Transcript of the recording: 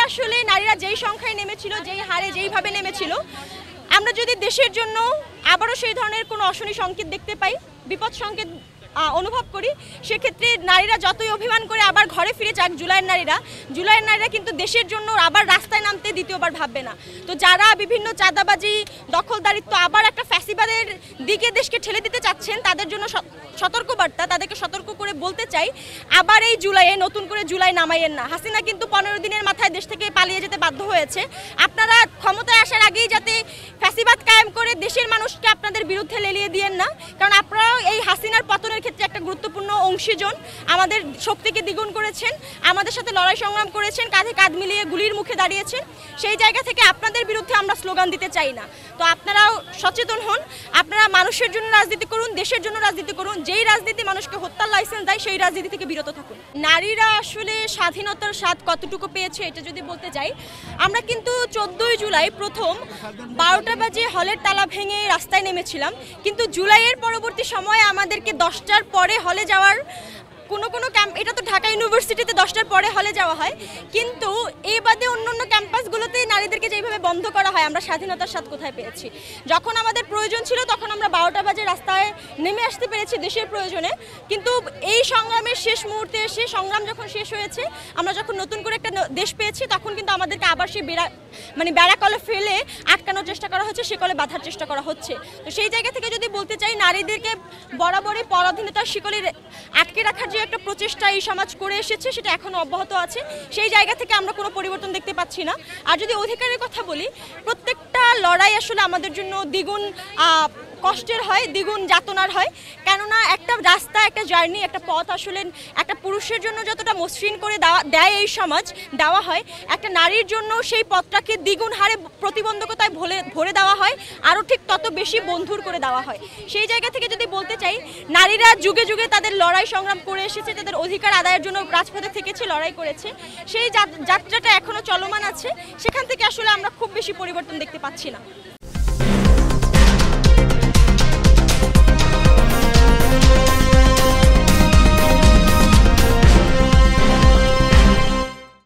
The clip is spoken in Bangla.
আসলে নারীরা যেই সংখ্যায় নেমেছিল, যেই হারে যেইভাবে নেমেছিল, আমরা যদি দেশের জন্য আবারও সেই ধরনের কোনো অশনি সংকেত দেখতে পাই, বিপদ সংকেত অনুভব করি, সেক্ষেত্রে নারীরা যতই অভিমান করে আবার ঘরে ফিরে যাক, জুলাইয়ের নারীরা কিন্তু দেশের জন্য আবার রাস্তায় নামতে দ্বিতীয়বার ভাববে না। তো যারা বিভিন্ন চাঁদাবাজি, দখলদারিত্ব, আবার একটা ফ্যাসিবাদের দিকে দেশকে ঠেলে দিতে চাচ্ছেন, তাদের জন্য সতর্কবার্তা, তাদেরকে সতর্ক করে বলতে চাই, আবার এই জুলাইয়ে নতুন করে জুলাই নামাইয়েন না। হাসিনা কিন্তু 15 দিনের মাথায় দেশ থেকে পালিয়ে যেতে বাধ্য হয়েছে। আপনারা ক্ষমতায় আসার আগেই যাতে ফ্যাসিবাদ কায়েম করে দেশের মানুষকে আপনাদের বিরুদ্ধে লেলিয়ে দিয়েন না, কারণ আপনারাও এই হাসিনার পতনের ক্ষেত্রে একটা গুরুত্বপূর্ণ অংশীজন। আমাদের শক্তিকে দ্বিগুণ করেছেন, আমাদের সাথে লড়াই সংগ্রাম করেছেন, কাঁধে কাঁধ মিলিয়ে গুলির মুখে দাঁড়িয়েছেন। সেই জায়গা থেকে আপনাদের বিরুদ্ধে আমরা স্লোগান দিতে চাই না। তো আপনারাও সচেতন হন, আপনারা মানুষের জন্য রাজনীতি করুন, দেশের জন্য রাজনীতি করুন। যেই রাজনীতি মানুষকে হত্যার লাইসেন্স দেয়, সেই রাজনীতি থেকে বিরত থাকুন। নারীরা আসলে স্বাধীনতার স্বাদ কতটুকু পেয়েছে এটা যদি বলতে যাই, আমরা কিন্তু 14ই জুলাই প্রথম 12টা বাজে হলের তালা ভেঙে রাস্তায় নেমেছিলাম, কিন্তু জুলাইয়ের পরবর্তী সময়ে আমাদেরকে 10টার পরে হলে যাওয়ার কোনো ক্যাম্প, এটা তো ঢাকা ইউনিভার্সিটিতে 10টার পরে হলে যাওয়া হয়, কিন্তু এই বাদে অন্যান্য ক্যাম্পাসগুলোতে নারীদেরকে যেভাবে বন্ধ করা হয়, আমরা স্বাধীনতার স্বাদ কোথায় পেয়েছি? যখন আমাদের প্রয়োজন ছিল তখন আমরা 12টা বাজে রাস্তায় নেমে আসতে পেরেছি দেশের প্রয়োজনে, কিন্তু এই সংগ্রামের শেষ মুহূর্তে এসে, সংগ্রাম যখন শেষ হয়েছে, আমরা যখন নতুন করে একটা দেশ পেয়েছি, তখন কিন্তু আমাদেরকে আবার সেই বেড়া কলে ফেলে আটকানোর চেষ্টা করা হচ্ছে, সে কলে বাঁধার চেষ্টা করা হচ্ছে। তো সেই জায়গা থেকে যদি বলতে চাই, নারীদেরকে বরাবরই পরাধীনতার শিকলে আটকে রাখার যে একটা প্রচেষ্টা এই সমাজ করে এসেছে, সেটা এখনো অব্যাহত আছে। সেই জায়গা থেকে আমরা কোনো পরিবর্তন দেখতে পাচ্ছি না। আর যদি অধিকারের কথা বলি, প্রত্যেকটা লড়াই আসলে আমাদের জন্য দ্বিগুণ কষ্টের হয়, দ্বিগুণ যাতনার হয়। কেননা একটা রাস্তা, একটা জার্নি, একটা পথ আসলে একটা পুরুষের জন্য যতটা মসৃণ করে দেয় এই সমাজ, দেওয়া হয়, একটা নারীর জন্য সেই পথটাকে দ্বিগুণ হারে প্রতিবন্ধকতায় ভরে দেওয়া হয়, আরও ঠিক তত বেশি বন্ধুর করে দেওয়া হয়। সেই জায়গা থেকে যদি বলতে চাই, নারীরা যুগে যুগে তাদের লড়াই সংগ্রাম করে এসেছে, তাদের অধিকার আদায়ের জন্য রাজপথে থেকেছে, লড়াই করেছে। সেই যাত্রাটা এখনও চলমান আছে, সেখান থেকে আসলে আমরা খুব বেশি পরিবর্তন দেখতে পাচ্ছি না।